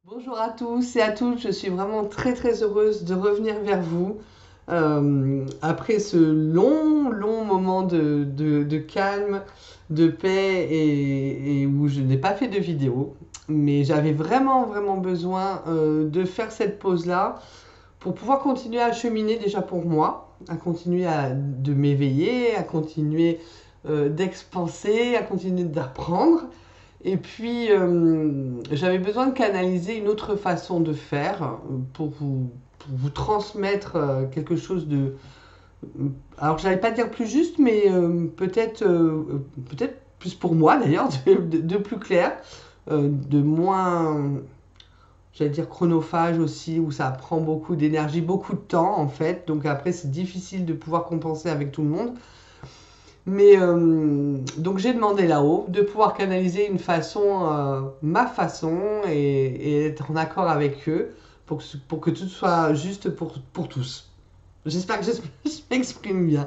Bonjour à tous et à toutes, je suis vraiment très heureuse de revenir vers vous après ce long moment de calme, de paix et où je n'ai pas fait de vidéo. Mais j'avais vraiment besoin de faire cette pause-là pour pouvoir continuer à cheminer déjà pour moi, à continuer de m'éveiller, à continuer d'expanser, à continuer d'apprendre. Et puis, j'avais besoin de canaliser une autre façon de faire pour vous transmettre quelque chose de... Alors, je n'allais pas dire plus juste, mais peut-être plus pour moi d'ailleurs, de plus clair, de moins, j'allais dire chronophage aussi, où ça prend beaucoup d'énergie, beaucoup de temps en fait. Donc après, c'est difficile de pouvoir compenser avec tout le monde. Mais donc j'ai demandé là-haut de pouvoir canaliser une façon, ma façon, et être en accord avec eux pour que tout soit juste pour tous. J'espère que je m'exprime bien.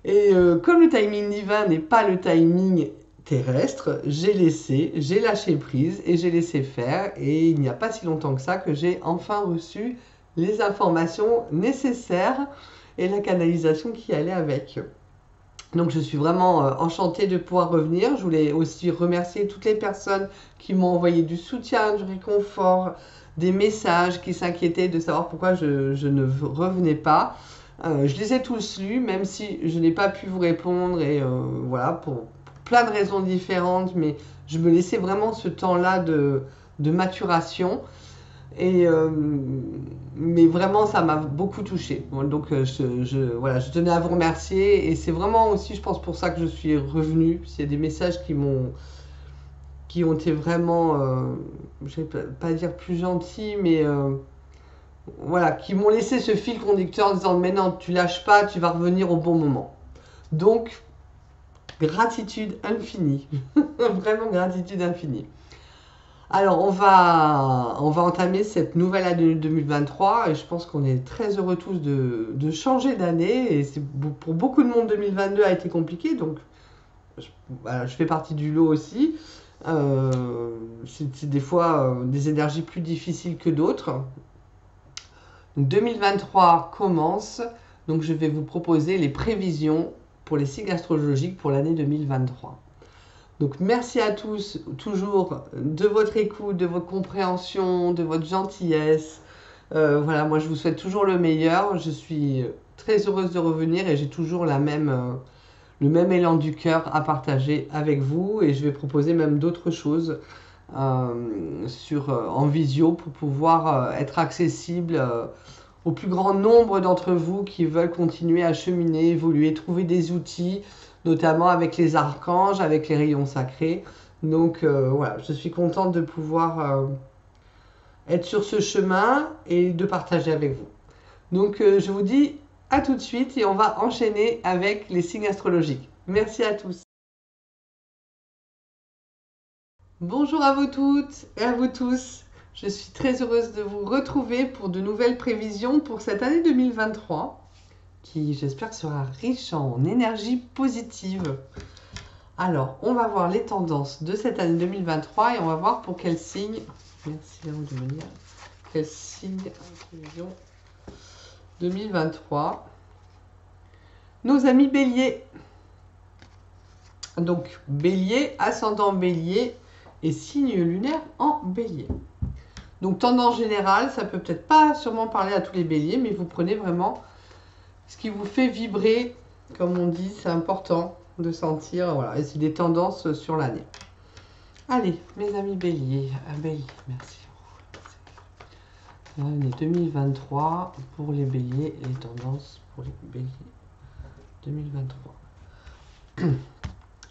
Et comme le timing divin n'est pas le timing terrestre, j'ai lâché prise et j'ai laissé faire. Et il n'y a pas si longtemps que ça que j'ai enfin reçu les informations nécessaires et la canalisation qui allait avec. Donc je suis vraiment enchantée de pouvoir revenir. Je voulais aussi remercier toutes les personnes qui m'ont envoyé du soutien, du réconfort, des messages, qui s'inquiétaient de savoir pourquoi je ne revenais pas. Je les ai tous lus, même si je n'ai pas pu vous répondre, et voilà, pour plein de raisons différentes, mais je me laissais vraiment ce temps-là de maturation. Et mais vraiment, ça m'a beaucoup touchée. Bon, donc, voilà, je tenais à vous remercier. Et c'est vraiment aussi, je pense, pour ça que je suis revenue. Il y a des messages qui ont été vraiment, je ne vais pas dire plus gentils, mais voilà, qui m'ont laissé ce fil conducteur en disant, mais non, tu lâches pas, tu vas revenir au bon moment. Donc, gratitude infinie. Vraiment gratitude infinie. Alors, on va entamer cette nouvelle année 2023 et je pense qu'on est très heureux tous de changer d'année. Et pour beaucoup de monde, 2022 a été compliqué, donc voilà, je fais partie du lot aussi. C'est des fois des énergies plus difficiles que d'autres. Donc, 2023 commence, donc je vais vous proposer les prévisions pour les signes astrologiques pour l'année 2023. Donc merci à tous, toujours, de votre écoute, de votre compréhension, de votre gentillesse. Voilà, moi je vous souhaite toujours le meilleur. Je suis très heureuse de revenir et j'ai toujours le même élan du cœur à partager avec vous. Et je vais proposer même d'autres choses en visio pour pouvoir être accessible au plus grand nombre d'entre vous qui veulent continuer à cheminer, évoluer, trouver des outils, notamment avec les archanges, avec les rayons sacrés. Donc voilà, je suis contente de pouvoir être sur ce chemin et de partager avec vous. Donc je vous dis à tout de suite et on va enchaîner avec les signes astrologiques. Merci à tous. Bonjour à vous toutes et à vous tous. Je suis très heureuse de vous retrouver pour de nouvelles prévisions pour cette année 2023 qui, j'espère, sera riche en énergie positive. Alors, on va voir les tendances de cette année 2023 et on va voir pour quel signe. Merci de me dire. Quel signe prévision 2023. Nos amis béliers. Donc, bélier, ascendant bélier et signe lunaire en bélier. Donc, tendance générale, ça peut peut-être pas sûrement parler à tous les béliers, mais vous prenez vraiment ce qui vous fait vibrer, comme on dit, c'est important de sentir, voilà, et c'est des tendances sur l'année. Allez, mes amis béliers, bélier, merci. L'année 2023 pour les béliers, les tendances pour les béliers 2023.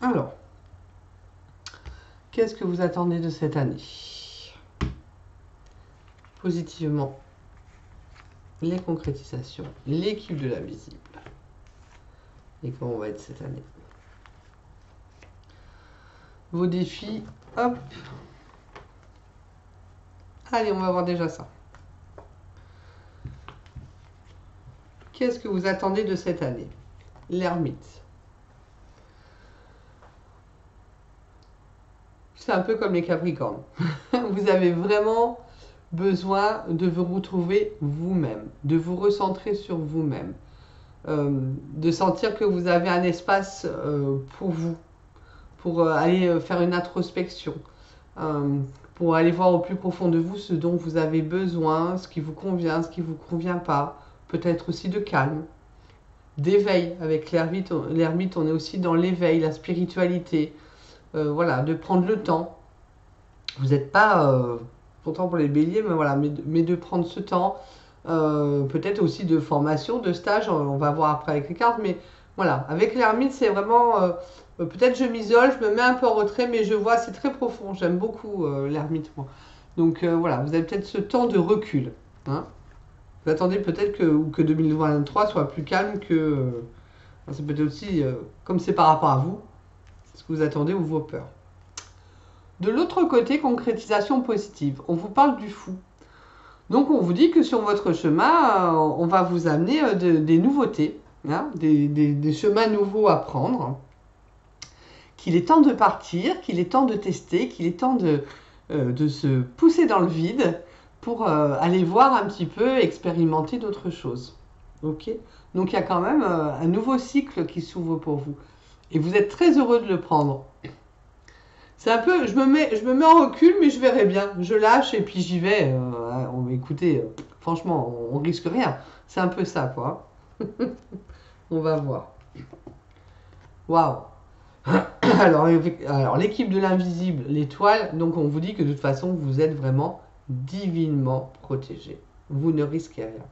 Alors, qu'est-ce que vous attendez de cette année? Positivement, les concrétisations, l'équipe de l'invisible. Et comment on va être cette année? Vos défis, hop. Allez, on va voir déjà ça. Qu'est-ce que vous attendez de cette année? L'ermite. C'est un peu comme les Capricornes. Vous avez vraiment besoin de vous retrouver vous-même, de vous recentrer sur vous-même, de sentir que vous avez un espace pour vous, pour aller faire une introspection, pour aller voir au plus profond de vous ce dont vous avez besoin, ce qui vous convient, ce qui ne vous convient pas, peut-être aussi de calme, d'éveil. Avec l'ermite, on est aussi dans l'éveil, la spiritualité, voilà, de prendre le temps. Vous n'êtes pas, pourtant pour les béliers, mais voilà, mais de prendre ce temps, peut-être aussi de formation, de stage, on va voir après avec les cartes, mais voilà, avec l'ermite, c'est vraiment, peut-être je m'isole, je me mets un peu en retrait, mais je vois, c'est très profond, j'aime beaucoup l'ermite, moi. Donc voilà, vous avez peut-être ce temps de recul, hein. Vous attendez peut-être que 2023 soit plus calme que... c'est peut-être aussi, comme c'est par rapport à vous, ce que vous attendez ou vos peurs. De l'autre côté, concrétisation positive. On vous parle du fou. Donc on vous dit que sur votre chemin, on va vous amener des nouveautés, hein, des chemins nouveaux à prendre, qu'il est temps de partir, qu'il est temps de tester, qu'il est temps de se pousser dans le vide pour aller voir un petit peu, expérimenter d'autres choses. Ok ? Donc il y a quand même un nouveau cycle qui s'ouvre pour vous. Et vous êtes très heureux de le prendre. C'est un peu, je me mets en recul, mais je verrai bien. Je lâche et puis j'y vais. Écoutez, franchement, on risque rien. C'est un peu ça, quoi. On va voir. Waouh. Alors l'équipe de l'invisible, l'étoile, donc on vous dit que de toute façon, vous êtes vraiment divinement protégés. Vous ne risquez rien.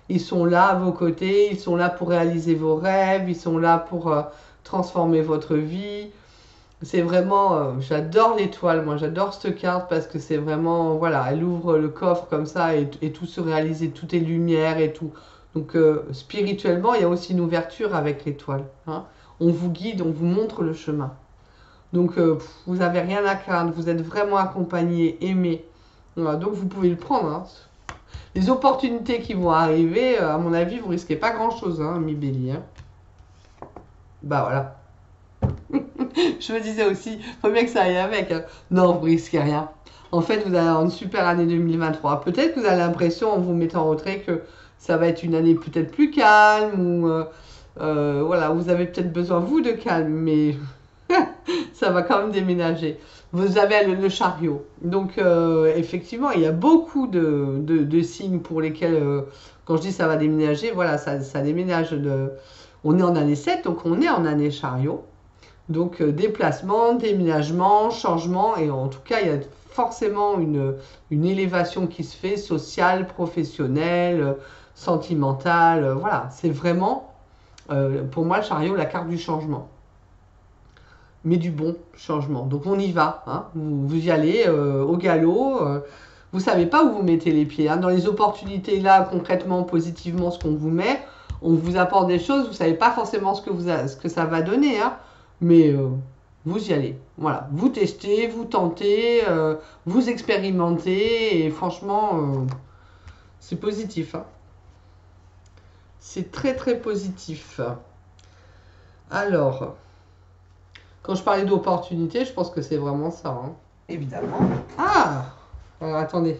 Ils sont là à vos côtés, ils sont là pour réaliser vos rêves, ils sont là pour transformer votre vie. C'est vraiment, j'adore l'étoile, moi j'adore cette carte parce que c'est vraiment, voilà, elle ouvre le coffre comme ça et tout se réalise, et tout est lumière et tout. Donc spirituellement, il y a aussi une ouverture avec l'étoile, hein. On vous guide, on vous montre le chemin. Donc vous n'avez rien à craindre, vous êtes vraiment accompagné, aimé. Voilà, donc vous pouvez le prendre, hein. Les opportunités qui vont arriver, à mon avis, vous risquez pas grand-chose, hein, mi-bélier, hein. Bah voilà. Je me disais aussi, faut bien que ça aille avec, hein. Non, vous risquez rien. En fait, vous allez avoir une super année 2023. Peut-être que vous avez l'impression, en vous mettant en retrait, que ça va être une année peut-être plus calme, ou voilà, vous avez peut-être besoin, vous, de calme, mais ça va quand même déménager. Vous avez le chariot. Donc, effectivement, il y a beaucoup de signes pour lesquels, quand je dis ça va déménager, voilà, ça déménage. On est en année 7, donc on est en année chariot. Donc déplacement, déménagement, changement, et en tout cas il y a forcément une élévation qui se fait, sociale, professionnelle, sentimentale, voilà, c'est vraiment pour moi le chariot, la carte du changement, mais du bon changement. Donc on y va, hein. Vous y allez au galop, vous ne savez pas où vous mettez les pieds, hein. Dans les opportunités là, concrètement, positivement, ce qu'on vous met, on vous apporte des choses, vous ne savez pas forcément ce que ça va donner, hein. Mais vous y allez. Voilà. Vous testez, vous tentez, vous expérimentez. Et franchement, c'est positif, hein. C'est très très positif. Alors, quand je parlais d'opportunité, je pense que c'est vraiment ça, hein. Évidemment. Ah! Alors attendez.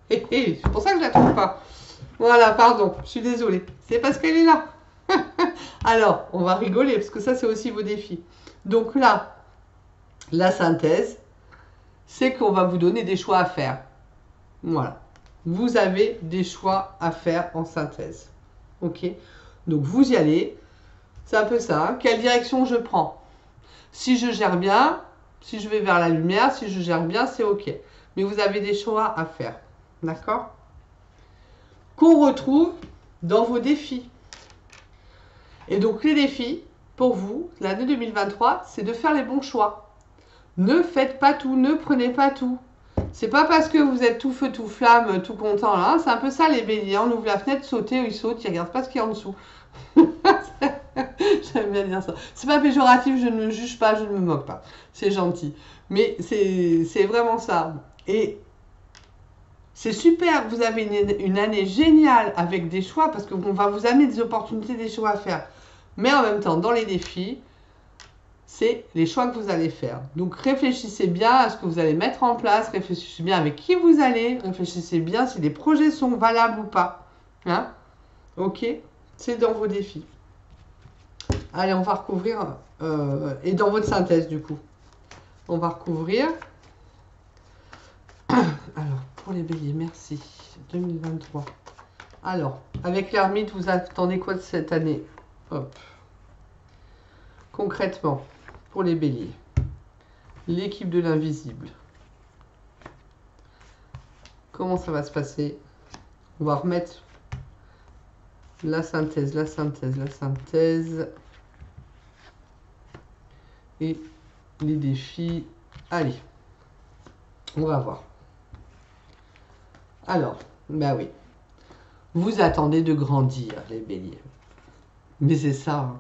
C'est pour ça que je la trouve pas. Voilà, pardon. Je suis désolée. C'est parce qu'elle est là. Alors, on va rigoler parce que ça, c'est aussi vos défis. Donc là, la synthèse, c'est qu'on va vous donner des choix à faire. Voilà. Vous avez des choix à faire en synthèse. Ok? Donc vous y allez. C'est un peu ça, hein. Quelle direction je prends? Si je gère bien, si je vais vers la lumière, si je gère bien, c'est ok. Mais vous avez des choix à faire. D'accord? Qu'on retrouve dans vos défis. Et donc les défis, pour vous, l'année 2023, c'est de faire les bons choix. Ne faites pas tout, ne prenez pas tout. C'est pas parce que vous êtes tout feu, tout flamme, tout content là. C'est un peu ça les béliers. On ouvre la fenêtre, sauter, ils sautent, ils regardent pas ce qu'il y a en dessous. J'aime bien dire ça. C'est pas péjoratif, je ne me juge pas, je ne me moque pas. C'est gentil. Mais c'est vraiment ça. Et c'est super, vous avez une année géniale avec des choix parce qu'on va vous amener des opportunités, des choix à faire. Mais en même temps, dans les défis, c'est les choix que vous allez faire. Donc réfléchissez bien à ce que vous allez mettre en place, réfléchissez bien avec qui vous allez, réfléchissez bien si les projets sont valables ou pas. Hein? Ok, c'est dans vos défis. Allez, on va recouvrir, et dans votre synthèse du coup. On va recouvrir. Alors, pour les béliers, merci. 2023. Alors, avec l'ermite, vous attendez quoi de cette année? Hop. Concrètement, pour les béliers, l'équipe de l'invisible. Comment ça va se passer? On va remettre la synthèse, la synthèse, la synthèse. Et les défis. Allez, on va voir. Alors, bah oui. Vous attendez de grandir, les béliers. Mais c'est ça.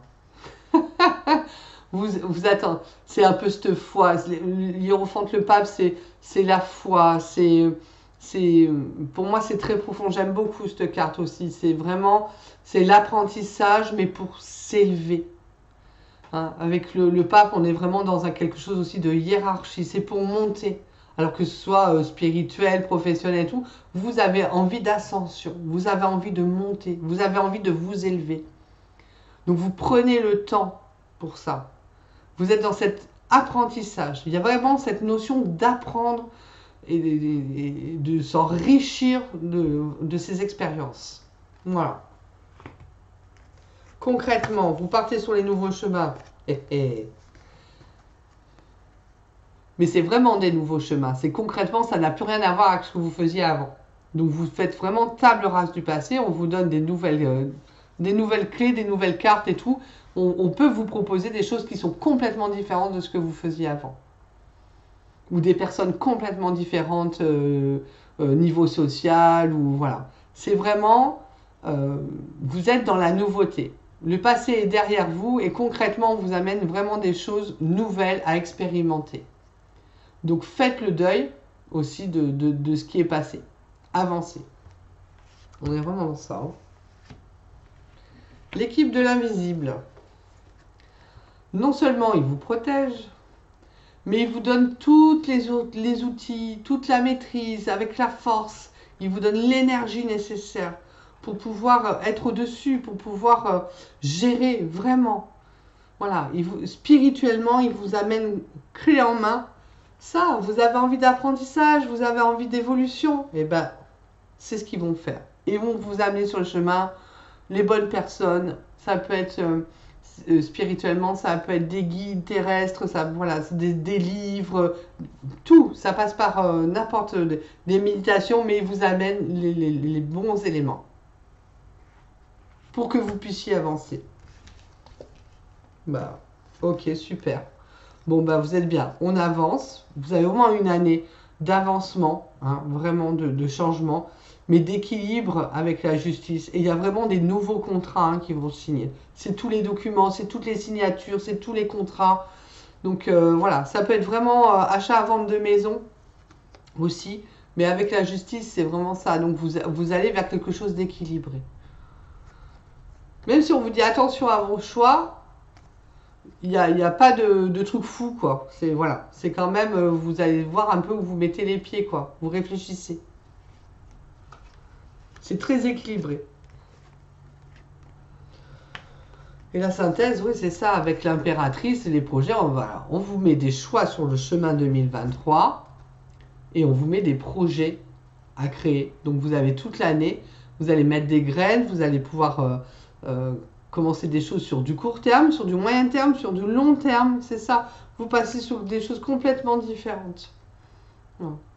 Hein. vous attendez. C'est un peu cette foi. L'hiérophante, le pape, c'est la foi. Pour moi, c'est très profond. J'aime beaucoup cette carte aussi. C'est vraiment, c'est l'apprentissage, mais pour s'élever. Hein, avec le pape, on est vraiment dans quelque chose aussi de hiérarchie. C'est pour monter. Alors que ce soit spirituel, professionnel et tout, vous avez envie d'ascension. Vous avez envie de monter. Vous avez envie de vous élever. Donc vous prenez le temps pour ça. Vous êtes dans cet apprentissage. Il y a vraiment cette notion d'apprendre et de s'enrichir de ces expériences. Voilà. Concrètement, vous partez sur les nouveaux chemins. Mais c'est vraiment des nouveaux chemins. C'est concrètement, ça n'a plus rien à voir avec ce que vous faisiez avant. Donc vous faites vraiment table rase du passé. On vous donne des nouvelles clés, des nouvelles cartes et tout. On peut vous proposer des choses qui sont complètement différentes de ce que vous faisiez avant. Ou des personnes complètement différentes niveau social. Ou voilà. C'est vraiment... vous êtes dans la nouveauté. Le passé est derrière vous et concrètement, on vous amène vraiment des choses nouvelles à expérimenter. Donc faites le deuil aussi de ce qui est passé. Avancez. On est vraiment dans ça. Hein. L'équipe de l'invisible. Non seulement il vous protège, mais il vous donne tous les outils, toute la maîtrise, avec la force. Il vous donne l'énergie nécessaire pour pouvoir être au-dessus, pour pouvoir gérer vraiment. Voilà, spirituellement, il vous amène clé en main. Ça, vous avez envie d'apprentissage, vous avez envie d'évolution, et ben, c'est ce qu'ils vont faire. Ils vont vous amener sur le chemin, les bonnes personnes. Ça peut être spirituellement, ça peut être des guides terrestres, ça, voilà, des livres, tout. Ça passe par n'importe des méditations, mais ils vous amènent les bons éléments pour que vous puissiez avancer. Bah, ok, super. Bon, bah, vous êtes bien. On avance. Vous avez au moins une année d'avancement, hein, vraiment de changement, mais d'équilibre avec la justice. Et il y a vraiment des nouveaux contrats hein, qui vont se signer. C'est tous les documents, c'est toutes les signatures, c'est tous les contrats. Donc voilà, ça peut être vraiment achat-vente de maison aussi. Mais avec la justice, c'est vraiment ça. Donc vous allez vers quelque chose d'équilibré. Même si on vous dit attention à vos choix, il n'y a pas de truc fou, quoi. Voilà, c'est quand même, vous allez voir un peu où vous mettez les pieds, quoi. Vous réfléchissez. C'est très équilibré. Et la synthèse, oui, c'est ça, avec l'impératrice et les projets, on vous met des choix sur le chemin 2023 et on vous met des projets à créer. Donc vous avez toute l'année, vous allez mettre des graines, vous allez pouvoir... commencer des choses sur du court terme, sur du moyen terme, sur du long terme, c'est ça. Vous passez sur des choses complètement différentes.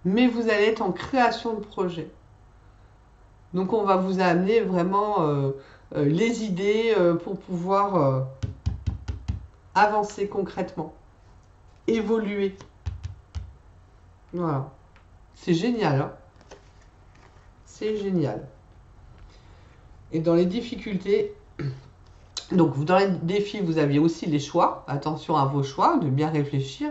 Mais vous allez être en création de projet. Donc on va vous amener vraiment les idées pour pouvoir avancer concrètement, évoluer. Voilà. C'est génial. Hein, c'est génial. Et dans les difficultés... Donc, dans les défis, vous aviez aussi les choix. Attention à vos choix, de bien réfléchir.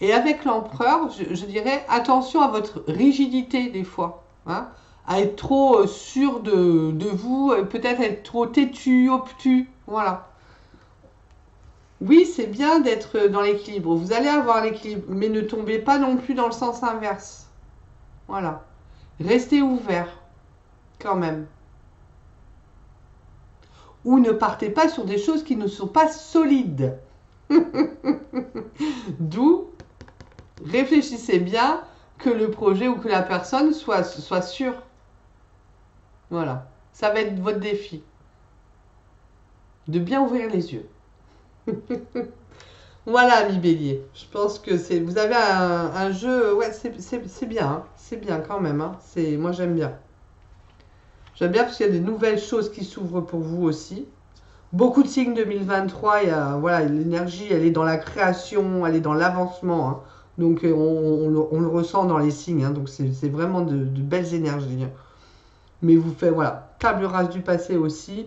Et avec l'empereur, je dirais attention à votre rigidité des fois. Hein, à être trop sûr de vous, peut-être être trop têtu, obtus. Voilà. Oui, c'est bien d'être dans l'équilibre. Vous allez avoir l'équilibre, mais ne tombez pas non plus dans le sens inverse. Voilà. Restez ouvert, quand même. Ou ne partez pas sur des choses qui ne sont pas solides. D'où, réfléchissez bien que le projet ou que la personne soit sûre. Voilà. Ça va être votre défi. De bien ouvrir les yeux. Voilà, ami Bélier. Je pense que vous avez un jeu. Ouais, c'est bien. Hein. C'est bien quand même. Hein. Moi, j'aime bien. J'aime bien parce qu'il y a des nouvelles choses qui s'ouvrent pour vous aussi. Beaucoup de signes 2023. Voilà, l'énergie, elle est dans la création, elle est dans l'avancement. Hein. Donc, on le ressent dans les signes. Hein. Donc, c'est vraiment de belles énergies. Hein. Mais vous faites, voilà, table rase du passé aussi.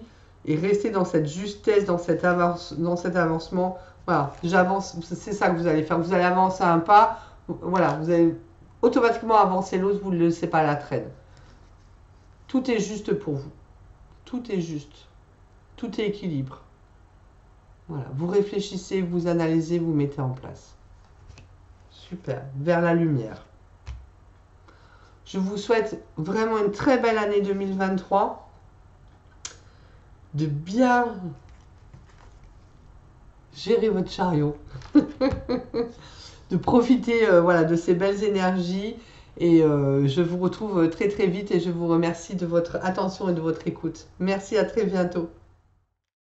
Et restez dans cette justesse, dans cet avancement. Voilà, j'avance, c'est ça que vous allez faire. Vous allez avancer un pas, voilà, vous allez automatiquement avancer l'autre, vous ne le laissez pas à la traîne. Tout est juste pour vous. Tout est juste. Tout est équilibre. Voilà, vous réfléchissez, vous analysez, vous mettez en place. Super, vers la lumière. Je vous souhaite vraiment une très belle année 2023. De bien gérer votre chariot. De profiter voilà, de ces belles énergies. Et je vous retrouve très très vite et je vous remercie de votre attention et de votre écoute. Merci, à très bientôt.